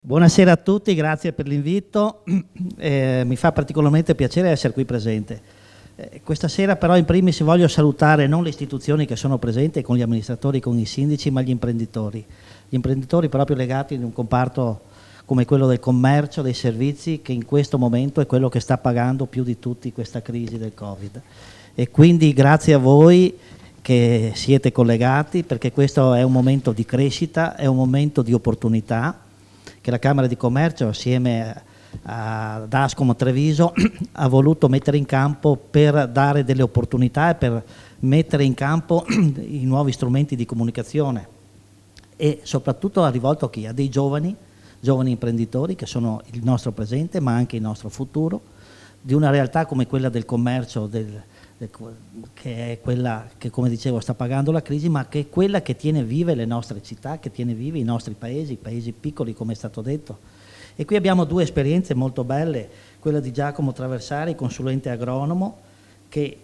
Buonasera a tutti, grazie per l'invito. Mi fa particolarmente piacere essere qui presente. Questa sera però in primis voglio salutare non le istituzioni che sono presenti con gli amministratori, con i sindaci, ma gli imprenditori. Gli imprenditori proprio legati in un comparto come quello del commercio, dei servizi, che in questo momento è quello che sta pagando più di tutti questa crisi del Covid. E quindi grazie a voi che siete collegati, perché questo è un momento di crescita, è un momento di opportunità che la Camera di Commercio assieme ad Ascom Treviso ha voluto mettere in campo per dare delle opportunità e per mettere in campo i nuovi strumenti di comunicazione, e soprattutto ha rivolto a chi? A dei giovani imprenditori che sono il nostro presente ma anche il nostro futuro, di una realtà come quella del commercio, che è quella che, come dicevo, sta pagando la crisi, ma che è quella che tiene vive le nostre città, che tiene vivi i nostri paesi piccoli, come è stato detto. E qui abbiamo due esperienze molto belle, quella di Giacomo Traversari, consulente agronomo, che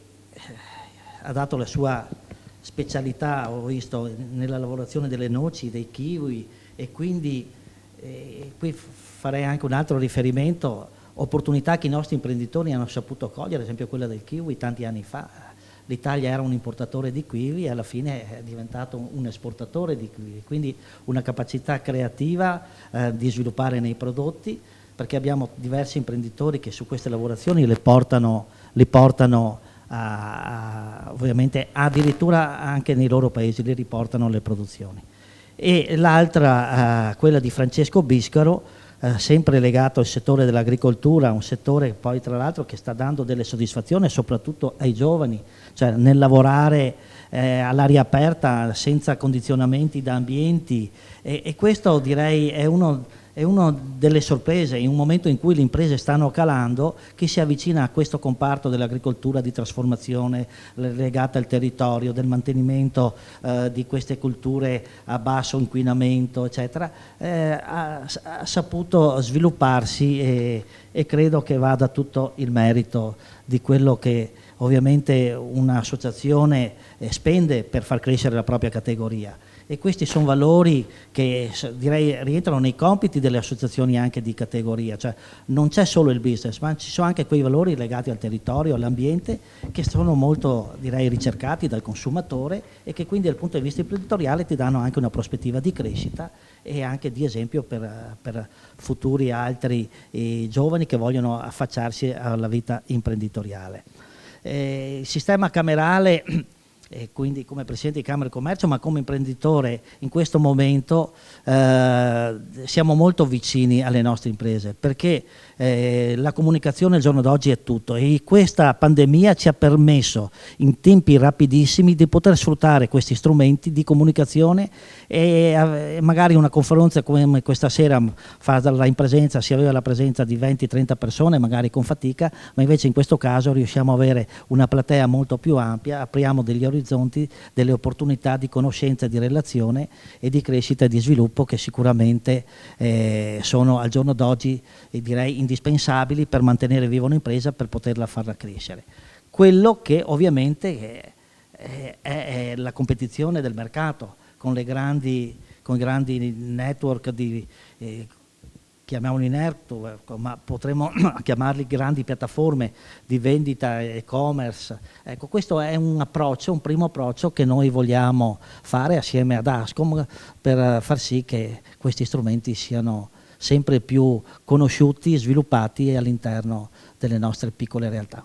ha dato la sua specialità, ho visto, nella lavorazione delle noci, dei kiwi, e quindi qui farei anche un altro riferimento, opportunità che i nostri imprenditori hanno saputo cogliere, ad esempio quella del kiwi tanti anni fa. L'Italia era un importatore di kiwi e alla fine è diventato un esportatore di kiwi, quindi una capacità creativa di sviluppare nei prodotti, perché abbiamo diversi imprenditori che su queste lavorazioni li portano ovviamente addirittura anche nei loro paesi, li riportano le produzioni. E l'altra, quella di Francesco Biscaro, sempre legato al settore dell'agricoltura, un settore poi tra l'altro che sta dando delle soddisfazioni soprattutto ai giovani, cioè nel lavorare all'aria aperta senza condizionamenti da ambienti, e questo direi è una delle sorprese in un momento in cui le imprese stanno calando, che si avvicina a questo comparto dell'agricoltura di trasformazione legata al territorio, del mantenimento di queste culture a basso inquinamento, eccetera, ha saputo svilupparsi, e credo che vada tutto il merito di quello che ovviamente un'associazione spende per far crescere la propria categoria. E questi sono valori che direi rientrano nei compiti delle associazioni anche di categoria, cioè non c'è solo il business, ma ci sono anche quei valori legati al territorio, all'ambiente, che sono molto, direi, ricercati dal consumatore, e che quindi dal punto di vista imprenditoriale ti danno anche una prospettiva di crescita e anche di esempio per futuri altri giovani che vogliono affacciarsi alla vita imprenditoriale. Il sistema camerale, e quindi come Presidente di Camera di Commercio ma come imprenditore in questo momento siamo molto vicini alle nostre imprese, perché la comunicazione al giorno d'oggi è tutto, e questa pandemia ci ha permesso in tempi rapidissimi di poter sfruttare questi strumenti di comunicazione, e magari una conferenza come questa sera in presenza si aveva la presenza di 20-30 persone, magari con fatica, ma invece in questo caso riusciamo ad avere una platea molto più ampia, apriamo degli orizzonti, delle opportunità di conoscenza, di relazione e di crescita e di sviluppo che sicuramente sono al giorno d'oggi direi indispensabili per mantenere viva un'impresa, per poterla farla crescere. Quello che ovviamente è la competizione del mercato con i grandi network chiamiamoli network, ma potremmo chiamarli grandi piattaforme di vendita e-commerce. Ecco, questo è un primo approccio che noi vogliamo fare assieme ad Ascom per far sì che questi strumenti siano sempre più conosciuti, sviluppati all'interno delle nostre piccole realtà.